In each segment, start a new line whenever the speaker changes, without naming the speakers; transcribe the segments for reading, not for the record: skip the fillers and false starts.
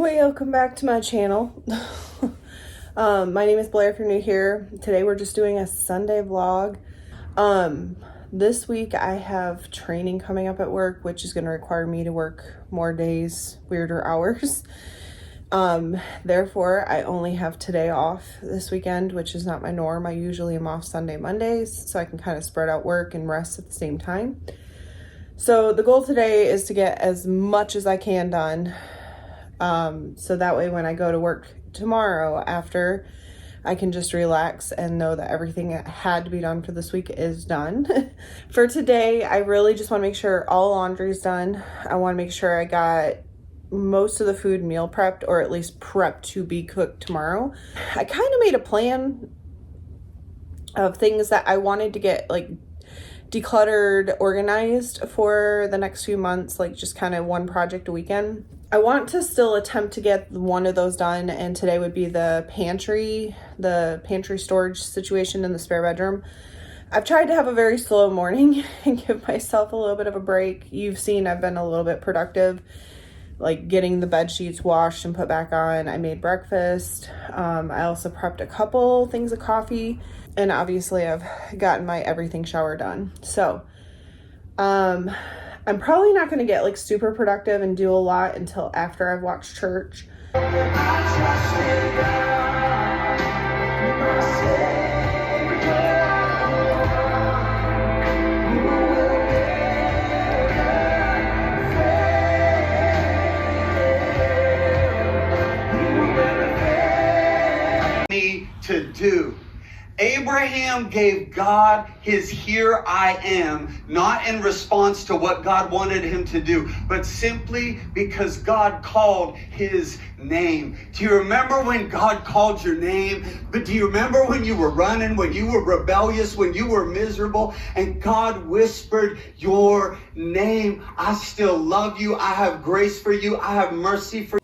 Welcome back to my channel. My name is Blair if you're new here. Today we're just doing a Sunday vlog. This week I have training coming up at work, which is going to require me to work more days, weirder hours. Therefore, I only have today off this weekend, which is not my norm. I usually am off Sunday, Mondays, so I can kind of spread out work and rest at the same time. So the goal today is to get as much as I can done. So that way when I go to work tomorrow after, I can just relax and know that everything that had to be done for this week is done. For today, I really just want to make sure all laundry is done. I want to make sure I got most of the food meal prepped, or at least prepped to be cooked tomorrow. I kind of made a plan of things that I wanted to get like decluttered, organized for the next few months, like just kind of one project a weekend. I want to still attempt to get one of those done, and today would be the pantry storage situation in the spare bedroom. I've tried to have a very slow morning and give myself a little bit of a break. You've seen I've been a little bit productive, like getting the bed sheets washed and put back on. I made breakfast. I also prepped a couple things of coffee, and obviously I've gotten my everything shower done. So, I'm probably not going to get like super productive and do a lot until after I've watched church.
Me to do. Abraham gave God his "here I am," not in response to what God wanted him to do, but simply because God called his name. Do you remember when God called your name? But do you remember when you were running, when you were rebellious, when you were miserable, and God whispered your name? I still love you. I have grace for you. I have mercy for you.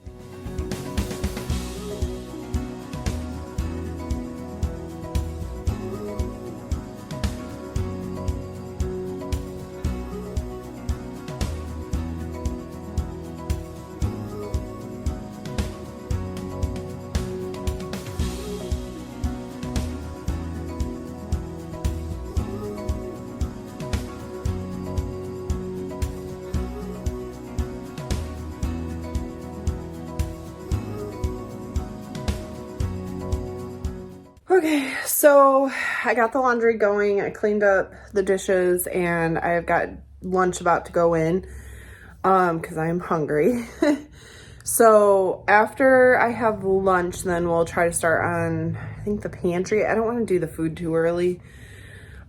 Okay, so I got the laundry going, I cleaned up the dishes, and I've got lunch about to go in, because I am hungry. So after I have lunch, then we'll try to start on, I think, the pantry. I don't want to do the food too early.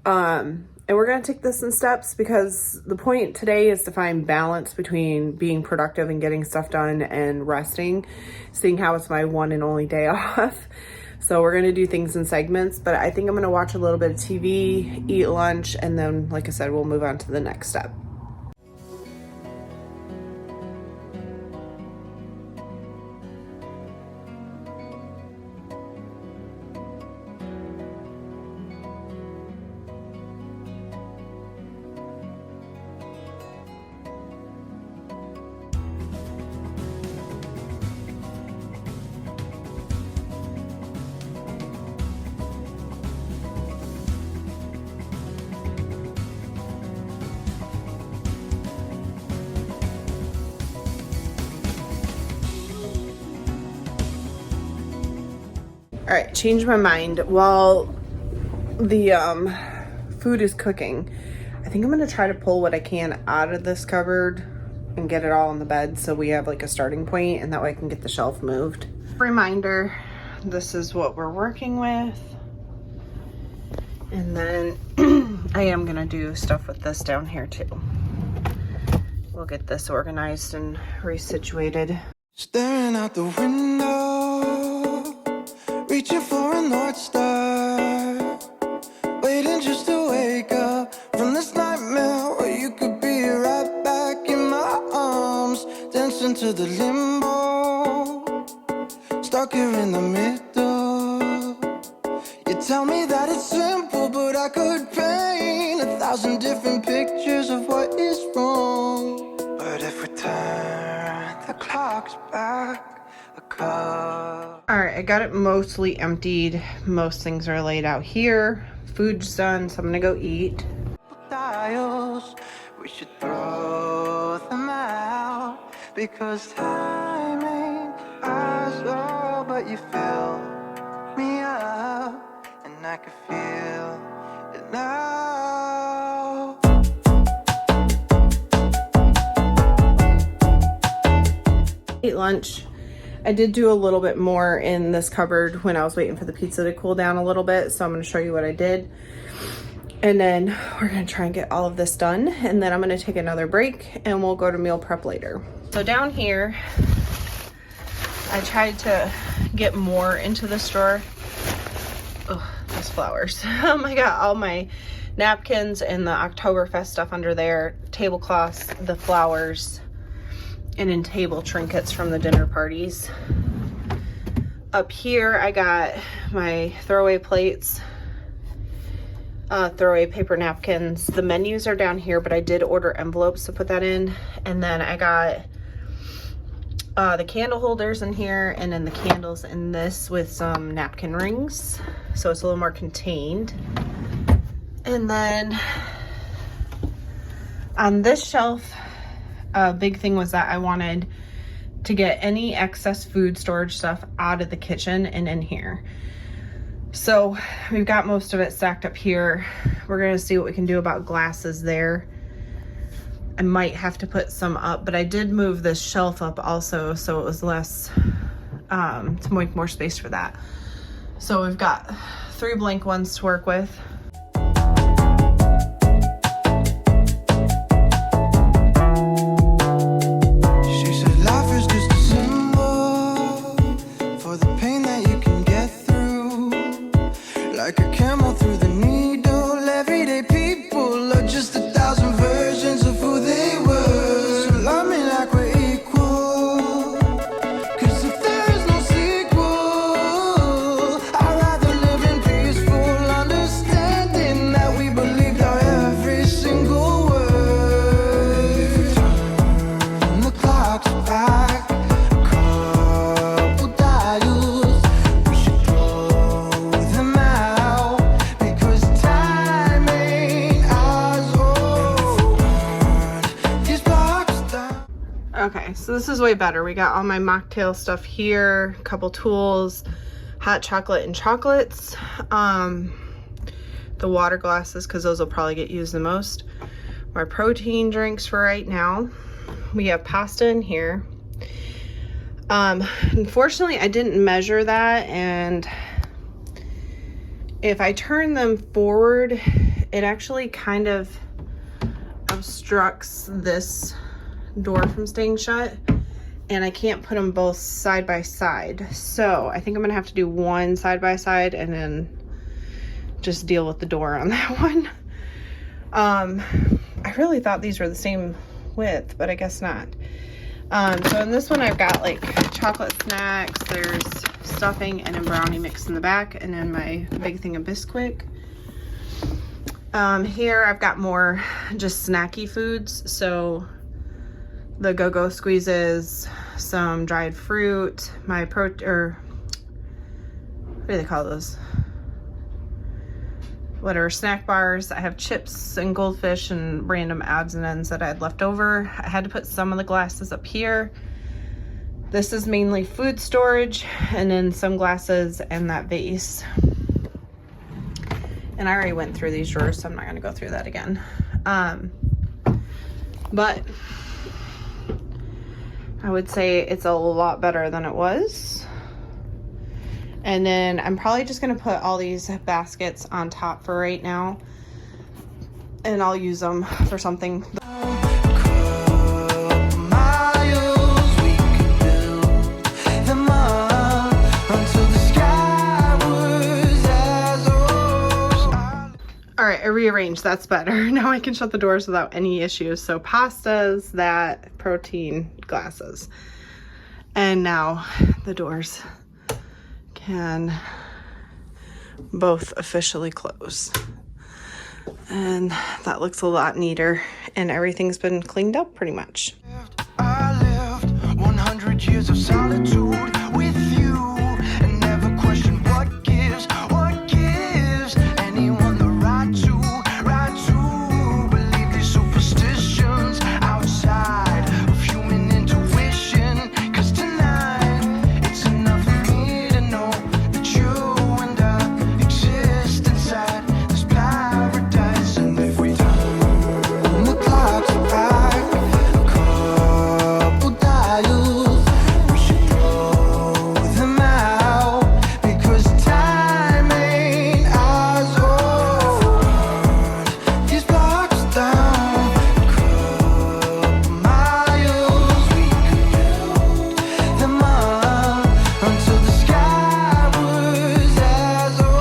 And we're going to take this in steps, because the point today is to find balance between being productive and getting stuff done and resting, seeing how it's my one and only day off. So we're going to do things in segments, but I think I'm going to watch a little bit of TV, eat lunch, and then, like I said, we'll move on to the next step. All right, changed my mind. While the food is cooking, I think I'm gonna try to pull what I can out of this cupboard and get it all on the bed, so we have like a starting point, and that way I can get the shelf moved. Reminder, this is what we're working with. And then I am gonna do stuff with this down here too. We'll get this organized and resituated.
Staring out the window, reaching for a North Star, waiting just to wake up from this nightmare where you could be right back in my arms, dancing to the limbo, stuck here in the middle. You tell me that it's simple, but I could paint 1,000 different pictures of what is wrong. But if we turn the clocks back, cup.
All right, I got it mostly emptied. Most things are laid out here. Food's done, so I'm gonna go eat.
Dials, we should throw them out because time ain't ours, oh, but you fill me up and I can feel it now.
Ate lunch. I did do a little bit more in this cupboard when I was waiting for the pizza to cool down a little bit, so I'm going to show you what I did. And then we're going to try and get all of this done, and then I'm going to take another break and we'll go to meal prep later. So down here, I tried to get more into this drawer. Oh, those flowers. I got all my napkins and the Oktoberfest stuff under there, tablecloths, the flowers, and in table trinkets from the dinner parties. Up here, I got my throwaway plates, throwaway paper napkins. The menus are down here, but I did order envelopes to put that in. And then I got the candle holders in here, and then the candles in this with some napkin rings, so it's a little more contained. And then on this shelf, a big thing was that I wanted to get any excess food storage stuff out of the kitchen and in here. So we've got most of it stacked up here. We're gonna see what we can do about glasses there. I might have to put some up, but I did move this shelf up also, so it was less, to make more space for that. So we've got 3 blank ones to work with.
She said life is just a symbol for the pain that you can get through. Like a camel through the needle. Everyday people are just 1,000 versions of who they were. So love me like we're equal, 'cause if there is no sequel, I'd rather live in peaceful understanding that we believed our every single word. Turn the clocks back a couple dials. We should throw them out because time ain't ours. Oh, burn these blocks down.
Okay, so this is way better. We got all my mocktail stuff here, a couple tools, hot chocolate and chocolates, the water glasses, because those will probably get used the most, my protein drinks for right now. We have pasta in here. Unfortunately, I didn't measure that, and if I turn them forward, it actually kind of obstructs this door from staying shut, and I can't put them both side by side. So I think I'm gonna have to do one side by side and then just deal with the door on that one. I really thought these were the same width, but I guess not. So in this one, I've got like chocolate snacks, there's stuffing and a brownie mix in the back, and then my big thing of Bisquick. Here I've got more just snacky foods, so the go-go squeezes, some dried fruit, my what do they call those? Whatever, snack bars. I have chips and goldfish and random odds and ends that I had left over. I had to put some of the glasses up here. This is mainly food storage, and then some glasses and that vase. And I already went through these drawers, so I'm not gonna go through that again. But I would say it's a lot better than it was. And then I'm probably just gonna put all these baskets on top for right now, and I'll use them for something. All right, I rearranged, that's better. Now I can shut the doors without any issues. So pastas, that, protein, glasses. And now the doors can both officially close. And that looks a lot neater, and everything's been cleaned up pretty much.
I lived 100 100 years of solitude with you, and never question what gives anyone the right to believe these superstitions outside of human intuition. 'Cause tonight it's enough for me to know that you and I exist inside this paradise. And if we turn the clocks back a couple dials, we should throw them out, because time ain't ours. Oh, these blocks down a couple miles, we could build them up until the sky was as old.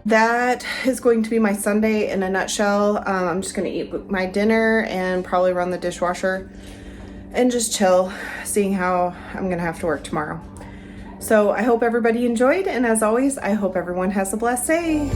That is going to be my Sunday in a nutshell. I'm just going to eat my dinner and probably run the dishwasher and just chill, seeing how I'm going to have to work tomorrow. So I hope everybody enjoyed, and as always, I hope everyone has a blessed day.